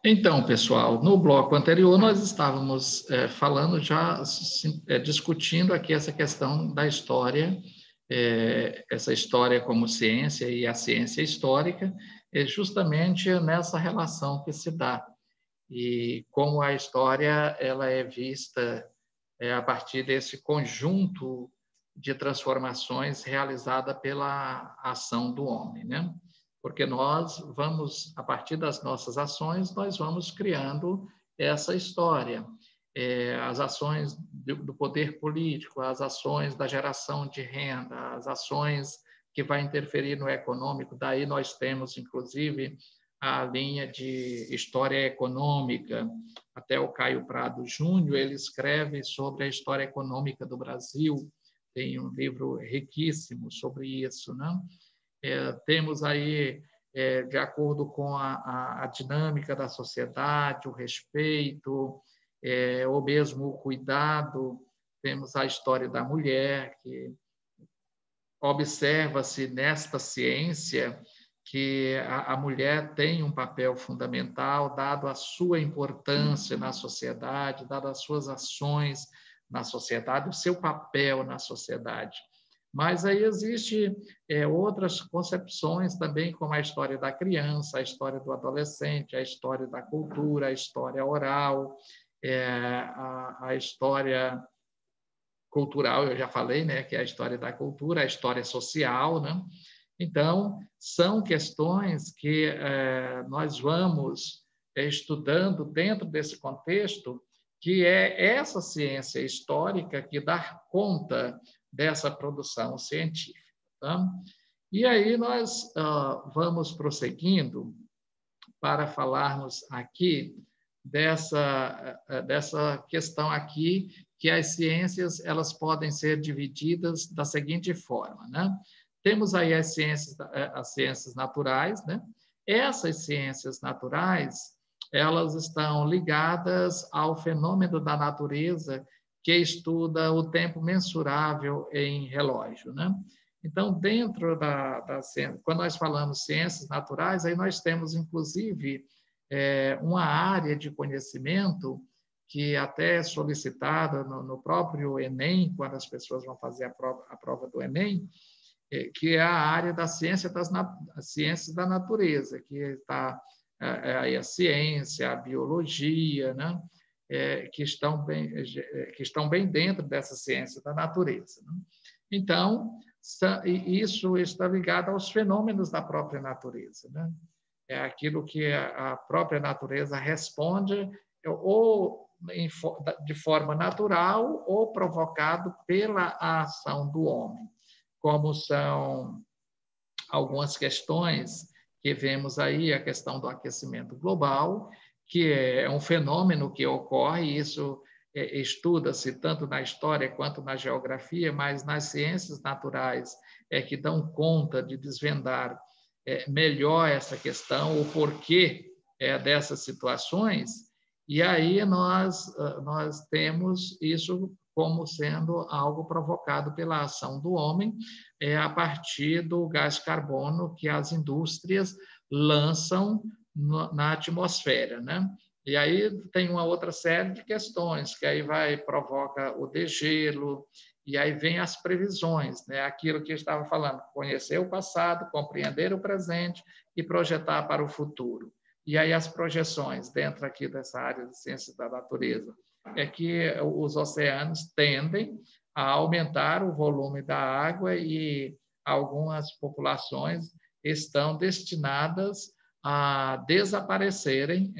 Então, pessoal, no bloco anterior nós estávamos falando já, discutindo aqui essa questão da história, essa história como ciência e a ciência histórica, justamente nessa relação que se dá. E como a história ela é vista a partir desse conjunto de transformações realizada pela ação do homem, né? Porque nós vamos, a partir das nossas ações, nós vamos criando essa história. As ações do poder político, as ações da geração de renda, as ações que vai interferir no econômico, daí nós temos, inclusive, a linha de história econômica. Até o Caio Prado Júnior, ele escreve sobre a história econômica do Brasil, tem um livro riquíssimo sobre isso, né? Temos aí, de acordo com a dinâmica da sociedade, o respeito, ou mesmo o cuidado, temos a história da mulher, que observa-se nesta ciência que a mulher tem um papel fundamental, dado a sua importância na sociedade, dado as suas ações na sociedade, o seu papel na sociedade. Mas aí existem outras concepções também, como a história da criança, a história do adolescente, a história da cultura, a história oral, a história cultural, eu já falei, né, que é a história da cultura, a história social, né? Então, são questões que nós vamos estudando dentro desse contexto, que é essa ciência histórica que dá conta dessa produção científica. Tá? E aí nós vamos prosseguindo para falarmos aqui dessa questão aqui, que as ciências elas podem ser divididas da seguinte forma, né? Temos aí as ciências naturais, né? Essas ciências naturais, elas estão ligadas ao fenômeno da natureza que estuda o tempo mensurável em relógio, né? Então, dentro da ciência, quando nós falamos ciências naturais, aí nós temos, inclusive, uma área de conhecimento que até é solicitada no próprio Enem, quando as pessoas vão fazer a prova do Enem, que é a área da ciência ciências da natureza, que está aí a ciência, a biologia, né? Que estão bem dentro dessa ciência da natureza. Né? Então, isso está ligado aos fenômenos da própria natureza, né? É aquilo que a própria natureza responde ou de forma natural ou provocado pela ação do homem, como são algumas questões que vemos aí, a questão do aquecimento global, que é um fenômeno que ocorre, e isso estuda-se tanto na história quanto na geografia, mas nas ciências naturais é que dão conta de desvendar melhor essa questão, o porquê dessas situações, e aí nós temos isso como sendo algo provocado pela ação do homem, a partir do gás carbono que as indústrias lançam na atmosfera, né? E aí tem uma outra série de questões, que aí provoca o degelo, e aí vem as previsões, né? Aquilo que eu estava falando, conhecer o passado, compreender o presente e projetar para o futuro. E aí as projeções dentro aqui dessa área de ciências da natureza é que os oceanos tendem a aumentar o volume da água e algumas populações estão destinadas a desaparecerem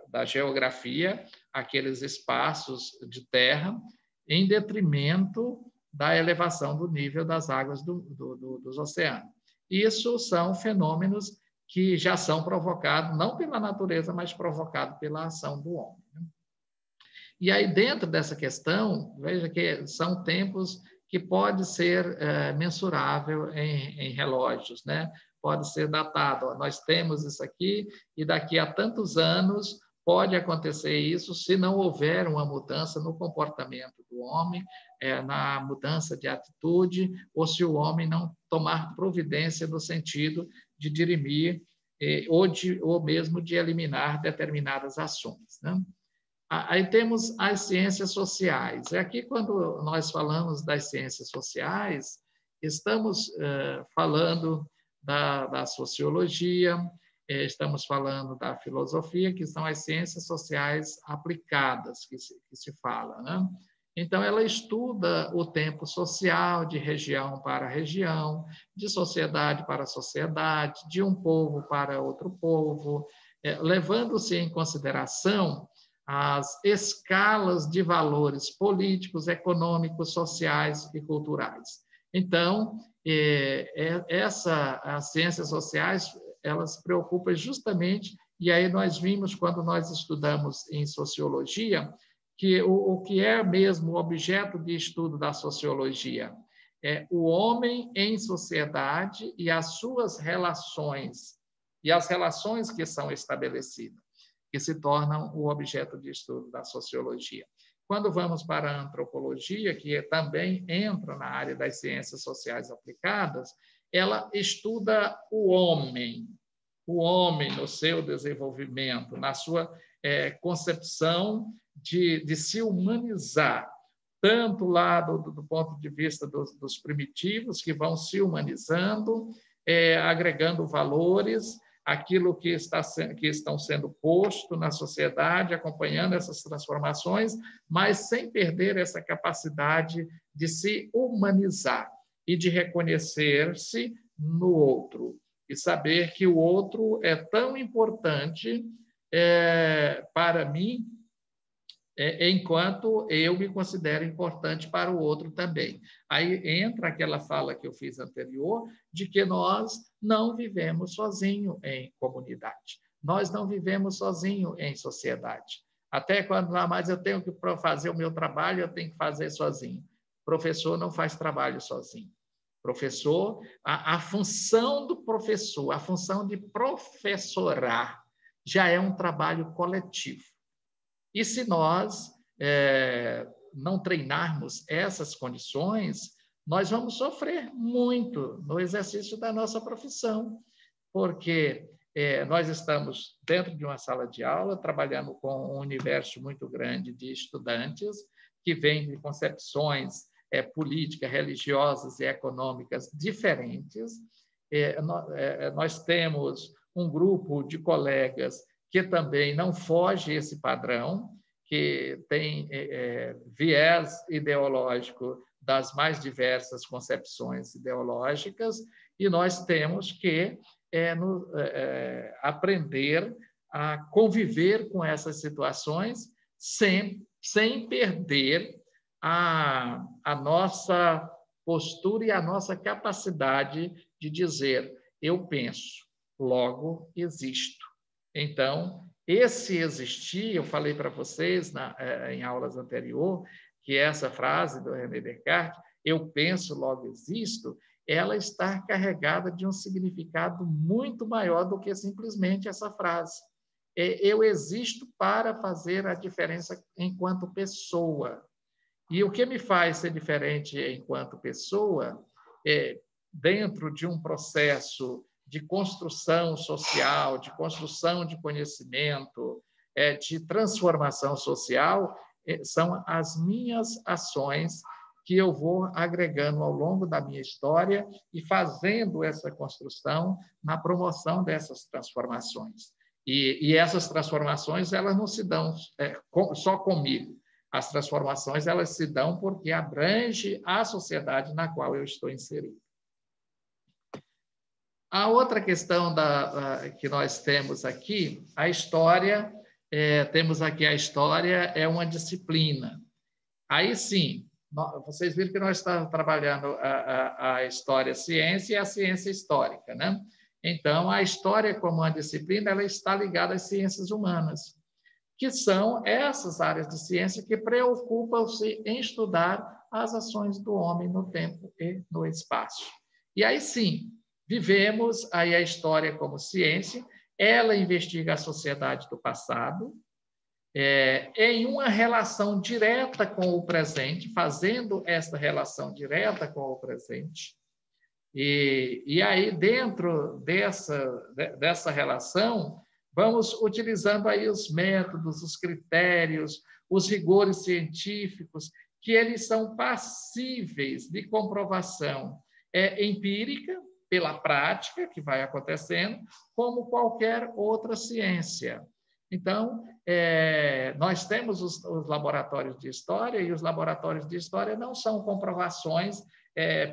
da geografia, aqueles espaços de terra, em detrimento da elevação do nível das águas dos oceanos. Isso são fenômenos que já são provocados, não pela natureza, mas provocados pela ação do homem. E aí, dentro dessa questão, veja que são tempos que pode ser mensurável em relógios, né? Pode ser datado. Nós temos isso aqui e daqui a tantos anos pode acontecer isso se não houver uma mudança no comportamento do homem, na mudança de atitude, ou se o homem não tomar providência no sentido de dirimir ou mesmo de eliminar determinadas ações, né? Aí temos as ciências sociais. Aqui, quando nós falamos das ciências sociais, estamos falando da sociologia, estamos falando da filosofia, que são as ciências sociais aplicadas, que se fala, né? Então, ela estuda o tempo social, de região para região, de sociedade para sociedade, de um povo para outro povo, levando-se em consideração as escalas de valores políticos, econômicos, sociais e culturais. Então, as ciências sociais, elas se preocupam justamente, e aí nós vimos, quando nós estudamos em sociologia, que o que é mesmo o objeto de estudo da sociologia é o homem em sociedade e as suas relações, e as relações que são estabelecidas, que se tornam o objeto de estudo da sociologia. Quando vamos para a antropologia, que também entra na área das ciências sociais aplicadas, ela estuda o homem no seu desenvolvimento, na sua concepção de se humanizar, tanto lá do ponto de vista dos primitivos, que vão se humanizando, agregando valores, aquilo que estão sendo posto na sociedade, acompanhando essas transformações, mas sem perder essa capacidade de se humanizar e de reconhecer-se no outro, e saber que o outro é tão importante para mim, enquanto eu me considero importante para o outro também. Aí entra aquela fala que eu fiz anterior, de que nós não vivemos sozinhos em comunidade, nós não vivemos sozinhos em sociedade. Até quando mas eu tenho que fazer o meu trabalho, eu tenho que fazer sozinho. O professor não faz trabalho sozinho. Professor, a função do professor, a função de professorar, já é um trabalho coletivo. E se nós não treinarmos essas condições, nós vamos sofrer muito no exercício da nossa profissão, porque nós estamos dentro de uma sala de aula, trabalhando com um universo muito grande de estudantes que vêm de concepções políticas, religiosas e econômicas diferentes. Nós temos um grupo de colegas que também não foge esse padrão, que tem viés ideológico das mais diversas concepções ideológicas, e nós temos que aprender a conviver com essas situações sem perder a nossa postura e a nossa capacidade de dizer: eu penso, logo existo. Então, esse existir, eu falei para vocês em aulas anteriores, que essa frase do René Descartes, eu penso, logo existo, ela está carregada de um significado muito maior do que simplesmente essa frase. Eu existo para fazer a diferença enquanto pessoa. E o que me faz ser diferente enquanto pessoa, dentro de um processo de construção social, de construção de conhecimento, de transformação social, são as minhas ações que eu vou agregando ao longo da minha história e fazendo essa construção na promoção dessas transformações. E essas transformações, elas não se dão só comigo. As transformações, elas se dão porque abrange a sociedade na qual eu estou inserido. A outra questão que nós temos aqui, a história, temos aqui a história é uma disciplina. Aí sim, vocês viram que nós estamos trabalhando a história-ciência e a ciência histórica, né? Então, a história como uma disciplina, ela está ligada às ciências humanas, que são essas áreas de ciência que preocupam-se em estudar as ações do homem no tempo e no espaço. E aí sim, vivemos aí a história como ciência, ela investiga a sociedade do passado, em uma relação direta com o presente, fazendo esta relação direta com o presente, E aí, dentro dessa relação, vamos utilizando aí os métodos, os critérios, os rigores científicos, que eles são passíveis de comprovação empírica, pela prática que vai acontecendo, como qualquer outra ciência. Então, nós temos os laboratórios de história, e os laboratórios de história não são comprovações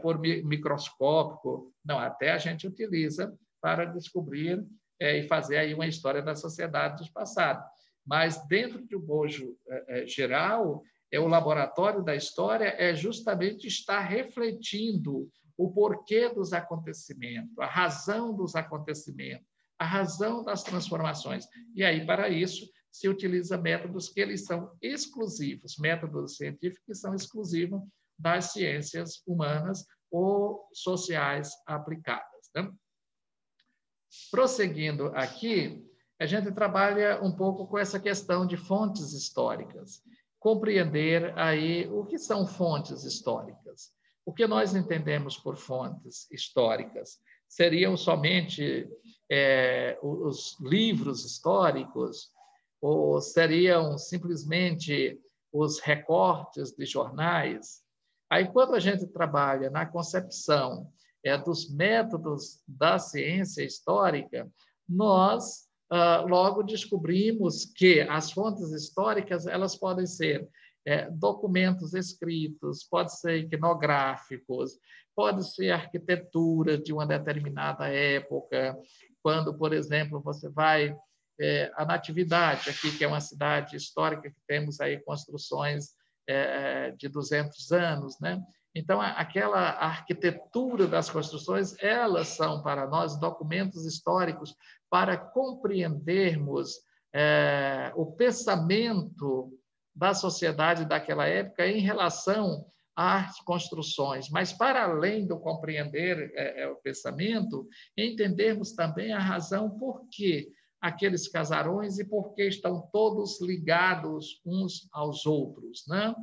por microscópico, não, até a gente utiliza para descobrir e fazer aí uma história da sociedade dos passados. Mas, dentro do bojo geral, o laboratório da história é justamente estar refletindo o porquê dos acontecimentos, a razão dos acontecimentos, a razão das transformações. E aí, para isso, se utiliza métodos que eles são exclusivos, métodos científicos que são exclusivos das ciências humanas ou sociais aplicadas, né? Prosseguindo aqui, a gente trabalha um pouco com essa questão de fontes históricas, compreender aí o que são fontes históricas. O que nós entendemos por fontes históricas? Seriam somente os livros históricos, ou seriam simplesmente os recortes de jornais? Aí, quando a gente trabalha na concepção dos métodos da ciência histórica, nós logo descobrimos que as fontes históricas elas podem ser documentos escritos, pode ser iconográficos, pode ser arquitetura de uma determinada época, quando, por exemplo, você vai a Natividade, aqui que é uma cidade histórica que temos aí construções de 200 anos, né? Então, aquela arquitetura das construções, elas são para nós documentos históricos para compreendermos o pensamento da sociedade daquela época em relação às construções. Mas, para além do compreender o pensamento, entendermos também a razão por que aqueles casarões e por que estão todos ligados uns aos outros, né?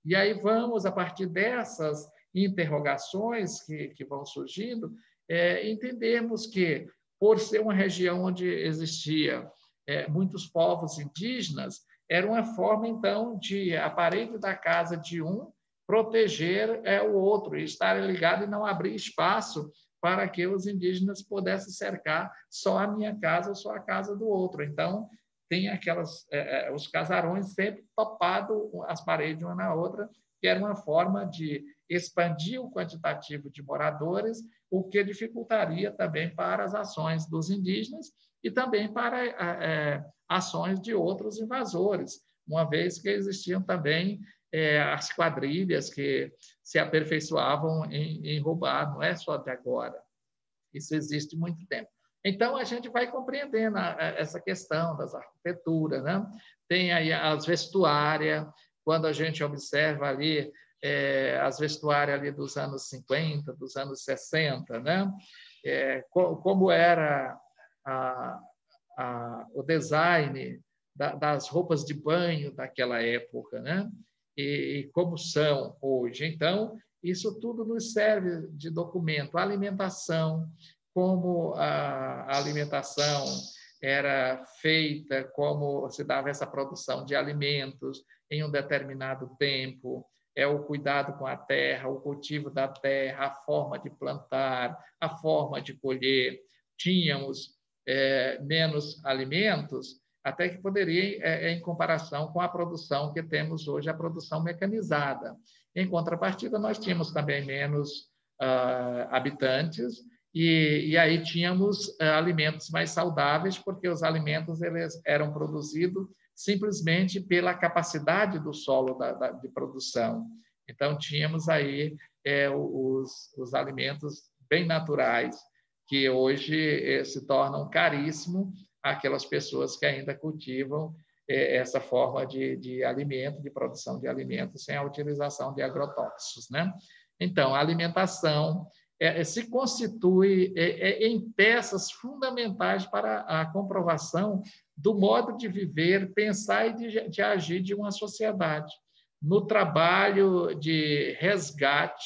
E aí vamos, a partir dessas interrogações que vão surgindo, entendermos que, por ser uma região onde existia muitos povos indígenas, era uma forma, então, de a parede da casa de um proteger o outro, e estar ligado e não abrir espaço para que os indígenas pudessem cercar só a minha casa ou só a casa do outro. Então, tem os casarões sempre topados as paredes uma na outra, que era uma forma de expandir o quantitativo de moradores, o que dificultaria também para as ações dos indígenas e também para ações de outros invasores, uma vez que existiam também as quadrilhas que se aperfeiçoavam em roubar, não é só de agora. Isso existe muito tempo. Então, a gente vai compreendendo essa questão das arquiteturas, né? Tem aí as vestuárias, quando a gente observa ali as vestuárias ali dos anos 50, dos anos 60, né? Como era o design das roupas de banho daquela época, né? E como são hoje. Então, isso tudo nos serve de documento. A alimentação, como a alimentação era feita, como se dava essa produção de alimentos em um determinado tempo, o cuidado com a terra, o cultivo da terra, a forma de plantar, a forma de colher. Tínhamos menos alimentos, até que poderia, em comparação com a produção que temos hoje, a produção mecanizada. Em contrapartida, nós tínhamos também menos habitantes, e aí tínhamos alimentos mais saudáveis, porque os alimentos eles eram produzidos simplesmente pela capacidade do solo de produção. Então, tínhamos aí os alimentos bem naturais, que hoje se tornam caríssimos aquelas pessoas que ainda cultivam essa forma de alimento, de produção de alimentos, sem a utilização de agrotóxicos, né? Então, a alimentação se constitui em peças fundamentais para a comprovação do modo de viver, pensar e de agir de uma sociedade. No trabalho de resgate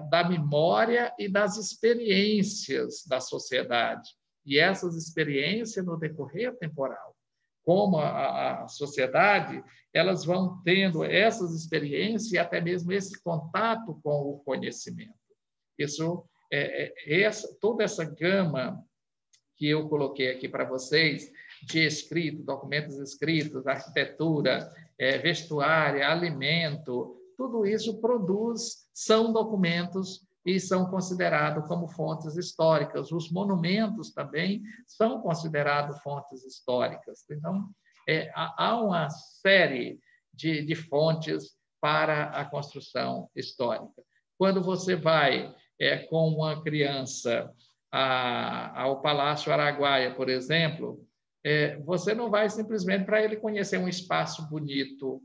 da memória e das experiências da sociedade. E essas experiências no decorrer temporal. Como a sociedade, elas vão tendo essas experiências e até mesmo esse contato com o conhecimento. Isso, toda essa gama que eu coloquei aqui para vocês, de escrito, documentos escritos, arquitetura, vestuário, alimento, tudo isso são documentos e são considerados como fontes históricas. Os monumentos também são considerados fontes históricas. Então, há uma série de fontes para a construção histórica. Quando você vai com uma criança ao Palácio Araguaia, por exemplo, você não vai simplesmente para ele conhecer um espaço bonito,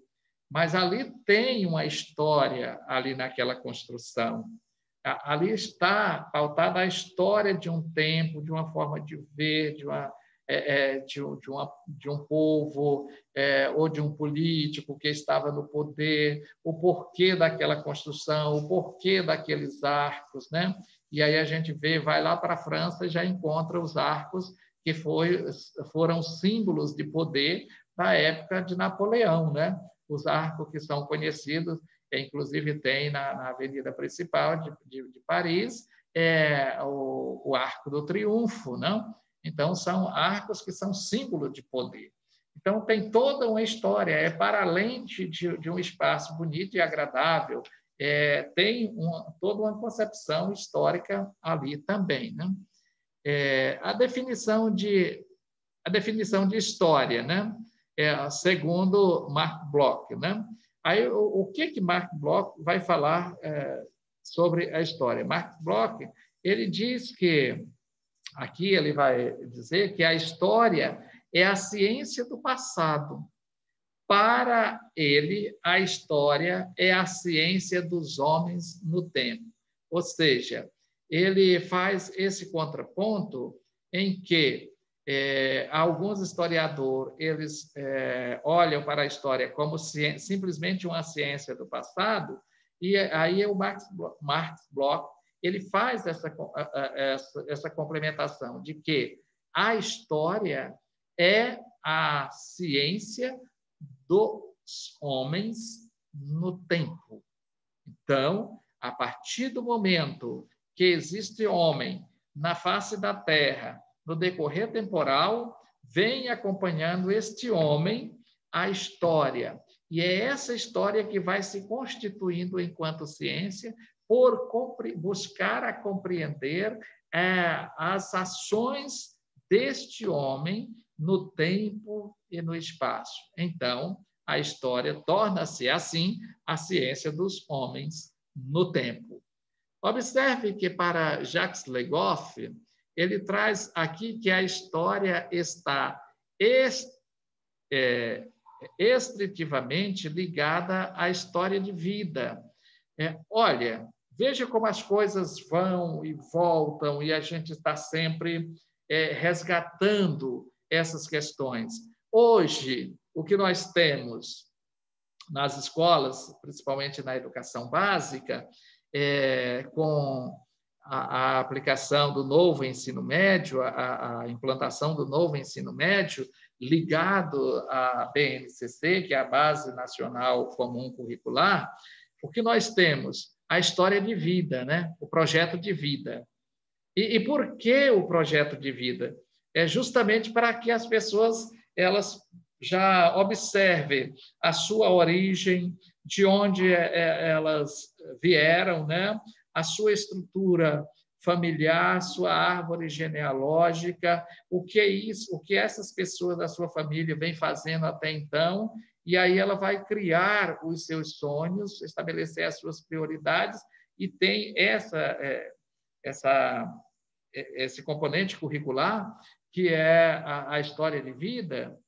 mas ali tem uma história ali naquela construção. Ali está pautada a história de um tempo, de uma forma de ver, de um povo ou de um político que estava no poder, o porquê daquela construção, o porquê daqueles arcos, né? E aí a gente vai lá para a França e já encontra os arcos que foram símbolos de poder da época de Napoleão, né? Os arcos que são conhecidos, inclusive tem na avenida principal de Paris, o Arco do Triunfo, não? Então, são arcos que são símbolo de poder. Então, tem toda uma história, para além de um espaço bonito e agradável, tem toda uma concepção histórica ali também, né? A definição de história, né? Segundo Marc Bloch, né? Aí, o que Marc Bloch vai falar sobre a história? Marc Bloch, ele diz que, aqui ele vai dizer que a história é a ciência do passado. Para ele, a história é a ciência dos homens no tempo. Ou seja, ele faz esse contraponto em que alguns historiadores eles olham para a história como simplesmente uma ciência do passado, e aí o Marc Bloch ele faz essa complementação de que a história é a ciência dos homens no tempo. Então, a partir do momento que existe homem na face da Terra, no decorrer temporal, vem acompanhando este homem a história. E é essa história que vai se constituindo enquanto ciência por buscar a compreender as ações deste homem no tempo e no espaço. Então, a história torna-se, assim, a ciência dos homens no tempo. Observe que, para Jacques Le Goff, ele traz aqui que a história está estritivamente ligada à história de vida. Olha, veja como as coisas vão e voltam e a gente está sempre resgatando essas questões. Hoje, o que nós temos nas escolas, principalmente na educação básica, com a aplicação do novo ensino médio, a implantação do novo ensino médio, ligado à BNCC, que é a Base Nacional Comum Curricular, o que nós temos? A história de vida, né? O projeto de vida. E por que o projeto de vida? É justamente para que as pessoas elas já observem a sua origem, de onde elas vieram, né? A sua estrutura familiar, sua árvore genealógica, o que é isso, o que essas pessoas da sua família vêm fazendo até então, e aí ela vai criar os seus sonhos, estabelecer as suas prioridades, e tem esse componente curricular, que é a história de vida,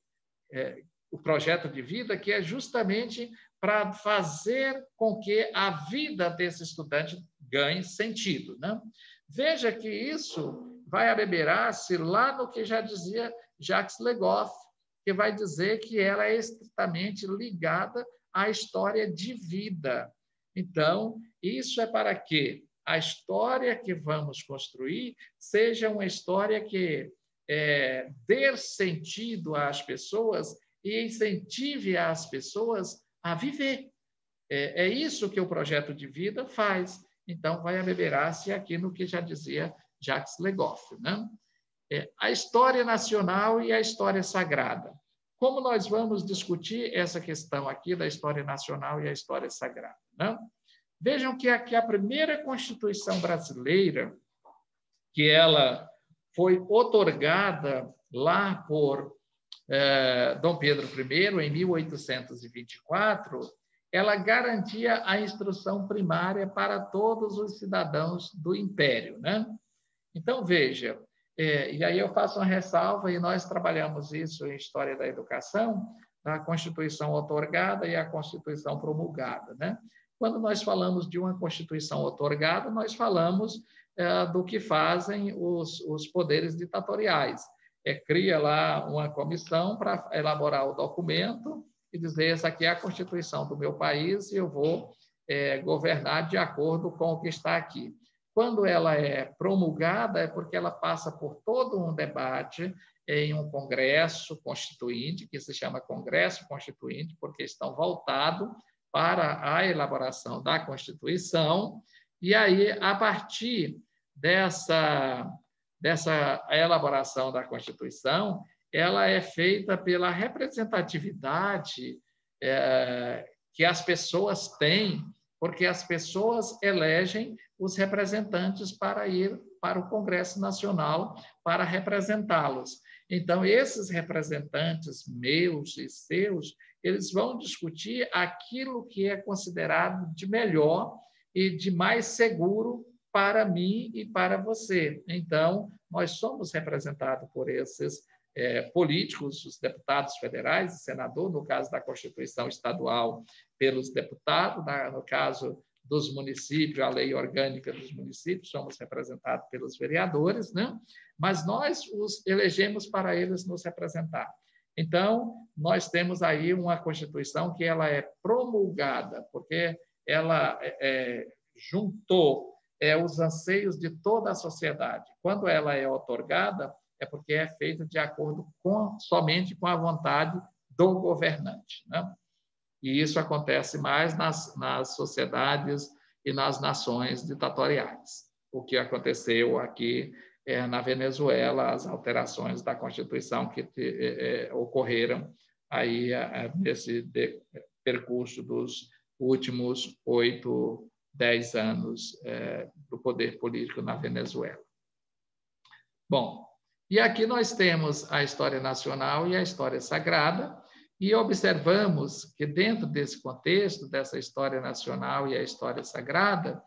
o projeto de vida, que é justamente para fazer com que a vida desse estudante ganhe sentido, né? Veja que isso vai abeberar-se lá no que já dizia Jacques Le Goff, que vai dizer que ela é estritamente ligada à história de vida. Então, isso é para quê? a história que vamos construir seja uma história que dê sentido às pessoas e incentive as pessoas a viver. É isso que o projeto de vida faz. Então, vai abeberar-se aqui no que já dizia Jacques Le Goff, né? A história nacional e a história sagrada. Como nós vamos discutir essa questão aqui da história nacional e a história sagrada, né? Vejam que aqui a primeira Constituição brasileira, que ela foi outorgada lá por Dom Pedro I, em 1824, ela garantia a instrução primária para todos os cidadãos do Império, né? Então, veja, e aí eu faço uma ressalva, e nós trabalhamos isso em História da Educação, a Constituição outorgada e a Constituição promulgada, né? Quando nós falamos de uma Constituição outorgada, nós falamos do que fazem os poderes ditatoriais. Cria lá uma comissão para elaborar o documento e dizer: essa aqui é a Constituição do meu país e eu vou governar de acordo com o que está aqui. Quando ela é promulgada, é porque ela passa por todo um debate em um congresso constituinte, que se chama Congresso Constituinte, porque estão voltados para a elaboração da Constituição, e aí, a partir dessa elaboração da Constituição, ela é feita pela representatividade que as pessoas têm, porque as pessoas elegem os representantes para ir para o Congresso Nacional para representá-los. Então, esses representantes meus e seus, eles vão discutir aquilo que é considerado de melhor e de mais seguro para mim e para você. Então, nós somos representados por esses políticos, os deputados federais e senador, no caso da Constituição Estadual, pelos deputados, no caso dos municípios, a lei orgânica dos municípios, somos representados pelos vereadores, né? Mas nós os elegemos para eles nos representar. Então, nós temos aí uma Constituição que ela é promulgada, porque ela juntou os anseios de toda a sociedade. Quando ela é outorgada, é porque é feita de acordo somente com a vontade do governante, né? E isso acontece mais nas sociedades e nas nações ditatoriais. O que aconteceu aqui na Venezuela, as alterações da Constituição que ocorreram aí nesse percurso dos últimos 8, 10 anos do poder político na Venezuela. Bom, e aqui nós temos a história nacional e a história sagrada, e observamos que dentro desse contexto, dessa história nacional e a história sagrada,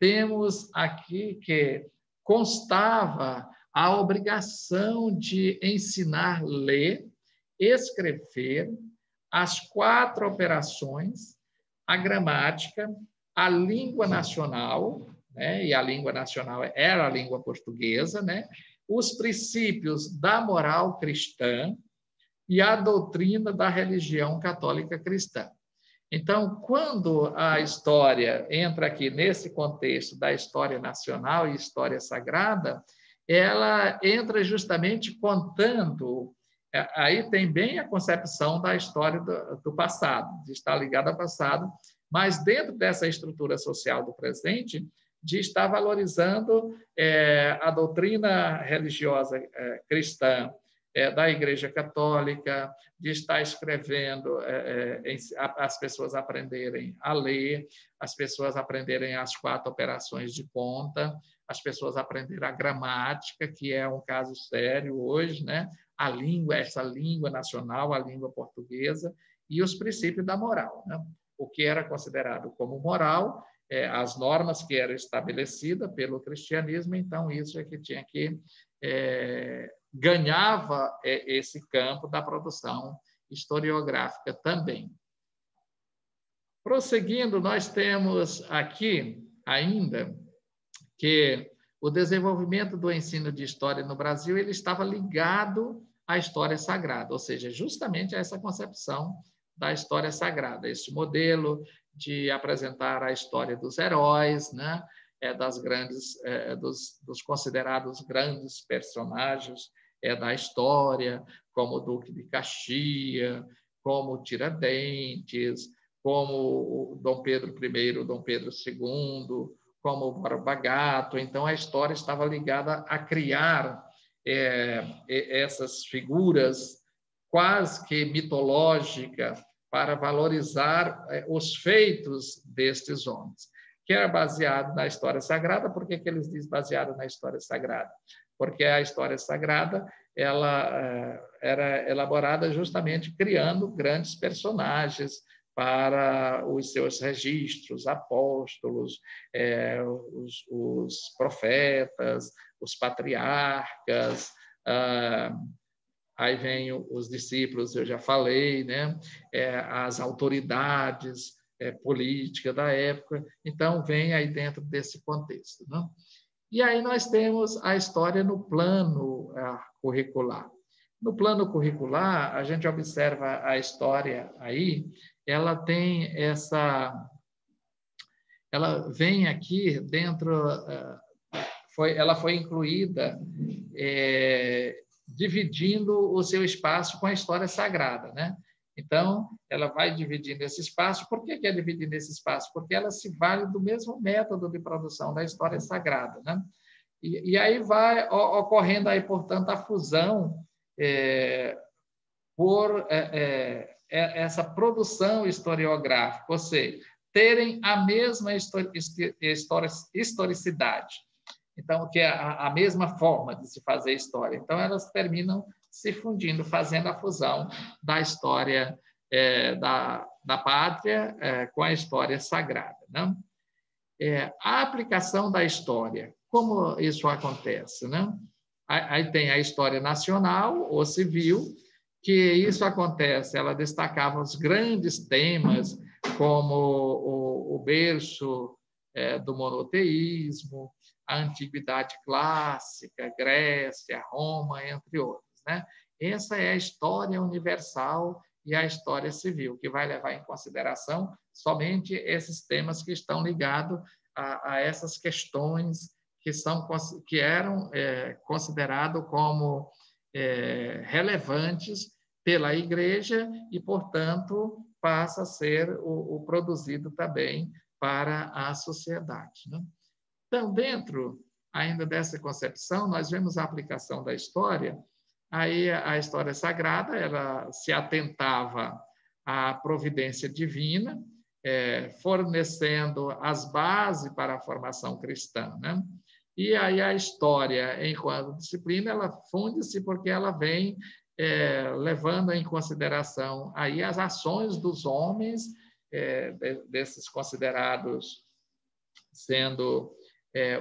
temos aqui que constava a obrigação de ensinar, ler, escrever, as 4 operações, a gramática, a língua nacional, né? E a língua nacional era a língua portuguesa, né? Os princípios da moral cristã e a doutrina da religião católica cristã. Então, quando a história entra aqui nesse contexto da história nacional e história sagrada, ela entra justamente contando, aí tem bem a concepção da história do passado, de estar ligada ao passado, mas dentro dessa estrutura social do presente, de estar valorizando a doutrina religiosa cristã, da Igreja Católica, de estar escrevendo, as pessoas aprenderem a ler, as pessoas aprenderem as 4 operações de conta, as pessoas aprenderem a gramática, que é um caso sério hoje, né? A língua, essa língua nacional, a língua portuguesa, e os princípios da moral, né? O que era considerado como moral, as normas que eram estabelecidas pelo cristianismo, então isso é que tinha que ganhava esse campo da produção historiográfica também. Prosseguindo, nós temos aqui ainda que o desenvolvimento do ensino de história no Brasil ele estava ligado à história sagrada, ou seja, justamente a essa concepção da história sagrada, esse modelo de apresentar a história dos heróis, né? dos considerados grandes personagens da história, como o Duque de Caxias, como o Tiradentes, como o Dom Pedro I, o Dom Pedro II, como o Borba Gato. Então, a história estava ligada a criar essas figuras quase que mitológicas para valorizar os feitos destes homens, que era baseado na história sagrada. Por que eles dizem baseado na história sagrada? Porque a história sagrada ela era elaborada justamente criando grandes personagens para os seus registros, apóstolos, os profetas, os patriarcas, aí vem os discípulos, eu já falei, né? As autoridades políticas da época. Então, vem aí dentro desse contexto, né? E aí nós temos a história no plano curricular. No plano curricular, a gente observa a história aí, ela tem ela vem aqui dentro, ela foi incluída dividindo o seu espaço com a história sagrada, né? Então, ela vai dividindo esse espaço. Por que é dividindo esse espaço? Porque ela se vale do mesmo método de produção da história sagrada, né? E aí vai ocorrendo aí, portanto, a fusão por essa produção historiográfica, ou seja, terem a mesma historicidade. Então, que é a mesma forma de se fazer história. Então, elas terminam se fundindo, fazendo a fusão da história da pátria com a história sagrada, né? A aplicação da história, como isso acontece, né? Aí tem a história nacional ou civil, que isso acontece, ela destacava os grandes temas, como o berço do monoteísmo, a antiguidade clássica, Grécia, Roma, entre outros, né? Essa é a história universal e a história civil, que vai levar em consideração somente esses temas que estão ligados a essas questões que eram considerados como relevantes pela Igreja e, portanto, passa a ser o produzido também para a sociedade, né? Então, dentro ainda dessa concepção, nós vemos a aplicação da história. Aí a história sagrada, ela se atentava à providência divina, fornecendo as bases para a formação cristã, né? E aí a história, enquanto disciplina, ela funde-se porque ela vem levando em consideração aí as ações dos homens, desses considerados sendo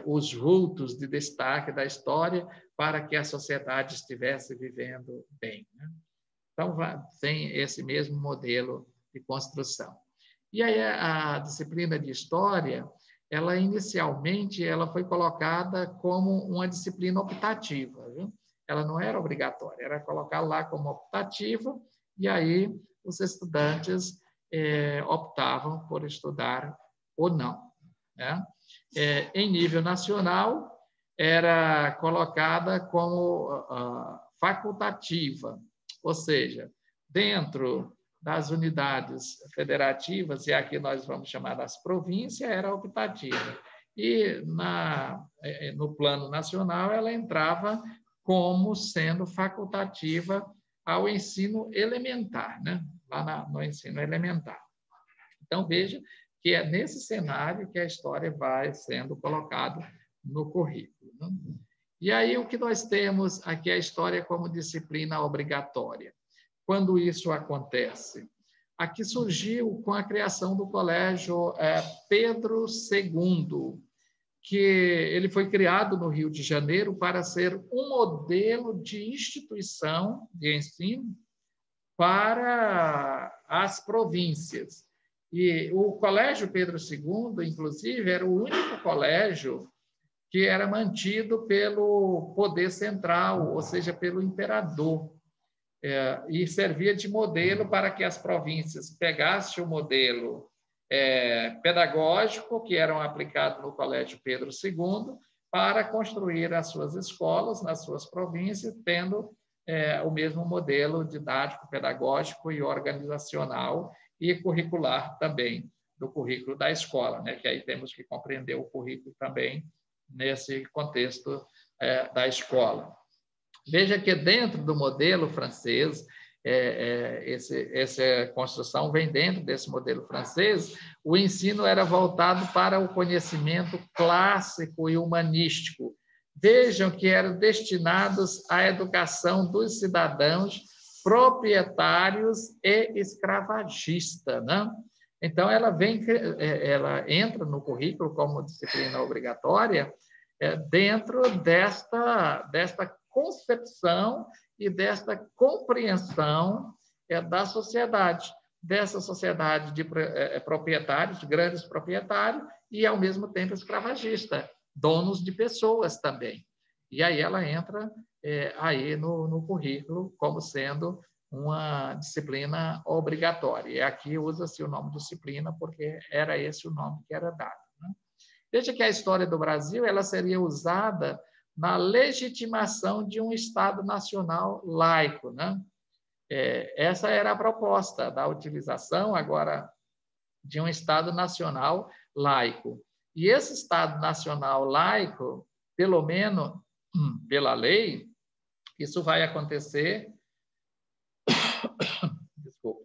os vultos de destaque da história para que a sociedade estivesse vivendo bem, né? Então, tem esse mesmo modelo de construção. E aí a disciplina de história, ela inicialmente ela foi colocada como uma disciplina optativa, viu? Ela não era obrigatória, era colocar lá como optativa, e aí os estudantes optavam por estudar ou não, né? Em nível nacional, era colocada como facultativa, ou seja, dentro das unidades federativas, e aqui nós vamos chamar das províncias, era optativa. E no plano nacional, ela entrava como sendo facultativa ao ensino elementar, né? Lá no ensino elementar. Então, veja que é nesse cenário que a história vai sendo colocada no currículo, né? E aí o que nós temos aqui é a história como disciplina obrigatória. Quando isso acontece? Aqui surgiu com a criação do Colégio Pedro II, que ele foi criado no Rio de Janeiro para ser um modelo de instituição de ensino para as províncias. E o Colégio Pedro II, inclusive, era o único colégio que era mantido pelo poder central, ou seja, pelo imperador, e servia de modelo para que as províncias pegassem o modelo pedagógico que eram aplicados no Colégio Pedro II para construir as suas escolas nas suas províncias, tendo o mesmo modelo didático, pedagógico e organizacional e curricular também do currículo da escola, né? Que aí temos que compreender o currículo também nesse contexto da escola. Veja que dentro do modelo francês, essa construção vem dentro desse modelo francês, o ensino era voltado para o conhecimento clássico e humanístico. Vejam que eram destinados à educação dos cidadãos proprietários e escravagistas, né? Então, ela entra no currículo como disciplina obrigatória dentro desta concepção e desta compreensão da sociedade, dessa sociedade de proprietários, de grandes proprietários, e, ao mesmo tempo, escravagista, donos de pessoas também. E aí ela entra aí no currículo como sendo uma disciplina obrigatória. E aqui usa-se o nome disciplina porque era esse o nome que era dado, né? Veja que a história do Brasil ela seria usada na legitimação de um Estado nacional laico, né? Essa era a proposta da utilização agora de um Estado nacional laico. E esse Estado nacional laico, pelo menos pela lei, isso vai acontecer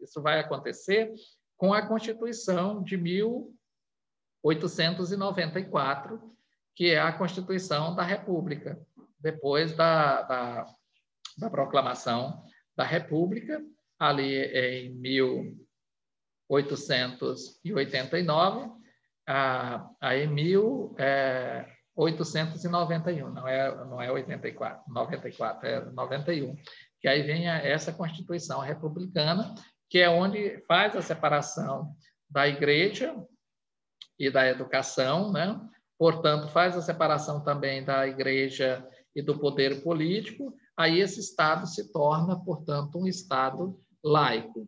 isso vai acontecer com a Constituição de 1894, que é a Constituição da República, depois da proclamação da República, ali em 1889, aí 1891, não é 84, 94, é 91, que aí vem essa Constituição republicana, que é onde faz a separação da igreja e da educação, né? Portanto, faz a separação também da igreja e do poder político, aí esse Estado se torna, portanto, um Estado laico.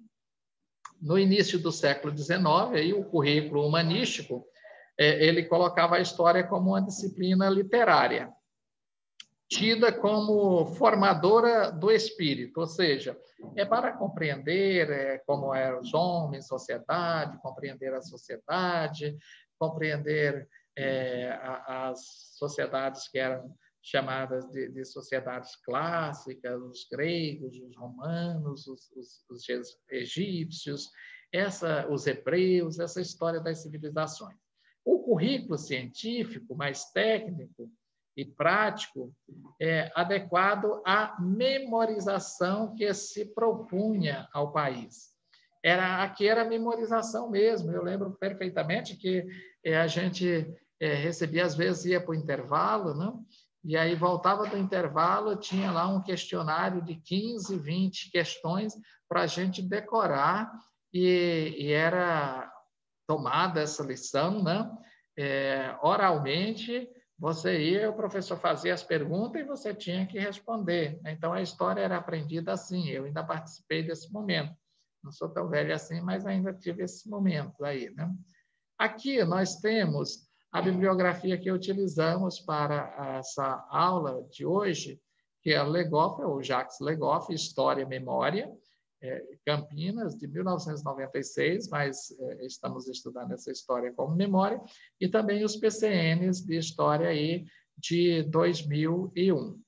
No início do século XIX, aí, o currículo humanístico, ele colocava a história como uma disciplina literária, tida como formadora do espírito, ou seja, para compreender como eram os homens, sociedade, compreender a sociedade, compreender as sociedades que eram chamadas de sociedades clássicas, os gregos, os romanos, os egípcios, os hebreus, essa história das civilizações. O currículo científico, mais técnico e prático, é adequado à memorização que se propunha ao país. Aqui era memorização mesmo. Eu lembro perfeitamente que a gente recebia, às vezes ia para o intervalo, não? E aí voltava do intervalo, tinha lá um questionário de 15, 20 questões para a gente decorar, e era tomada essa lição, né? Oralmente, você ia, o professor fazia as perguntas e você tinha que responder. Então, a história era aprendida assim. Eu ainda participei desse momento. Não sou tão velho assim, mas ainda tive esse momento aí, né? Aqui nós temos a bibliografia que utilizamos para essa aula de hoje, que é Legoff, ou Jacques Legoff, História e Memória, Campinas, de 1996, mas estamos estudando essa história como memória, e também os PCNs de História aí de 2001.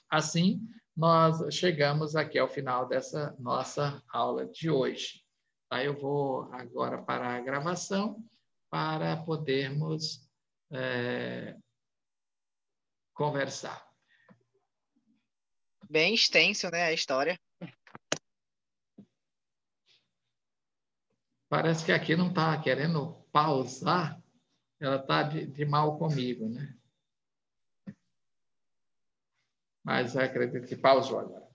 Assim, nós chegamos aqui ao final dessa nossa aula de hoje. Aí eu vou agora parar a gravação para podermos conversar. Bem extenso, né, a história. Parece que aqui não está querendo pausar, ela está de mal comigo, né? Mas eu acredito que pausou agora.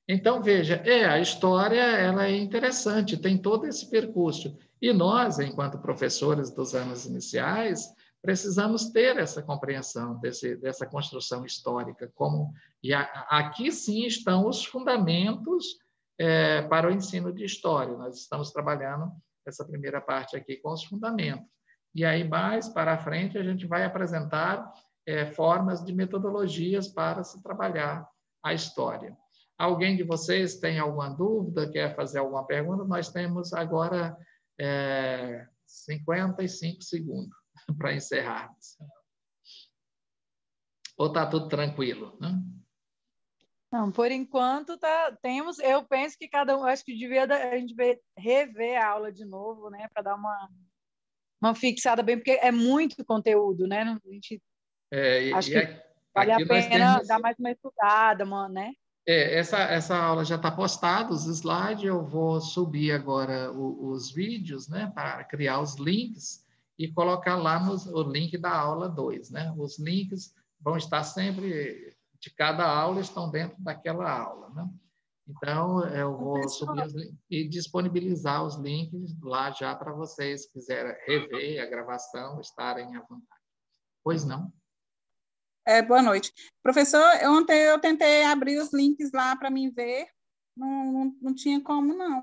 Então, veja, a história ela é interessante, tem todo esse percurso. E nós, enquanto professores dos anos iniciais, precisamos ter essa compreensão dessa construção histórica. E aqui sim estão os fundamentos para o ensino de história. Nós estamos trabalhando essa primeira parte aqui com os fundamentos. E aí, mais para frente, a gente vai apresentar formas de metodologias para se trabalhar a história. Alguém de vocês tem alguma dúvida, quer fazer alguma pergunta? Nós temos agora 55 segundos para encerrarmos. Ou está tudo tranquilo, né? Não, por enquanto temos, eu penso que cada um, acho que a gente rever a aula de novo, né, para dar uma fixada bem, porque é muito conteúdo, né? A gente acho que vale a pena dar mais uma estudada, né? Essa aula já está postada, os slides, eu vou subir agora os vídeos, né, para criar os links e colocar lá o link da aula 2, né? Os links vão estar sempre, de cada aula, estão dentro daquela aula, né? Então, eu vou subir e disponibilizar os links lá já para vocês, se quiserem rever a gravação, estarem à vontade. Pois não? Boa noite. Professor, ontem eu tentei abrir os links lá para mim ver, não tinha como, não.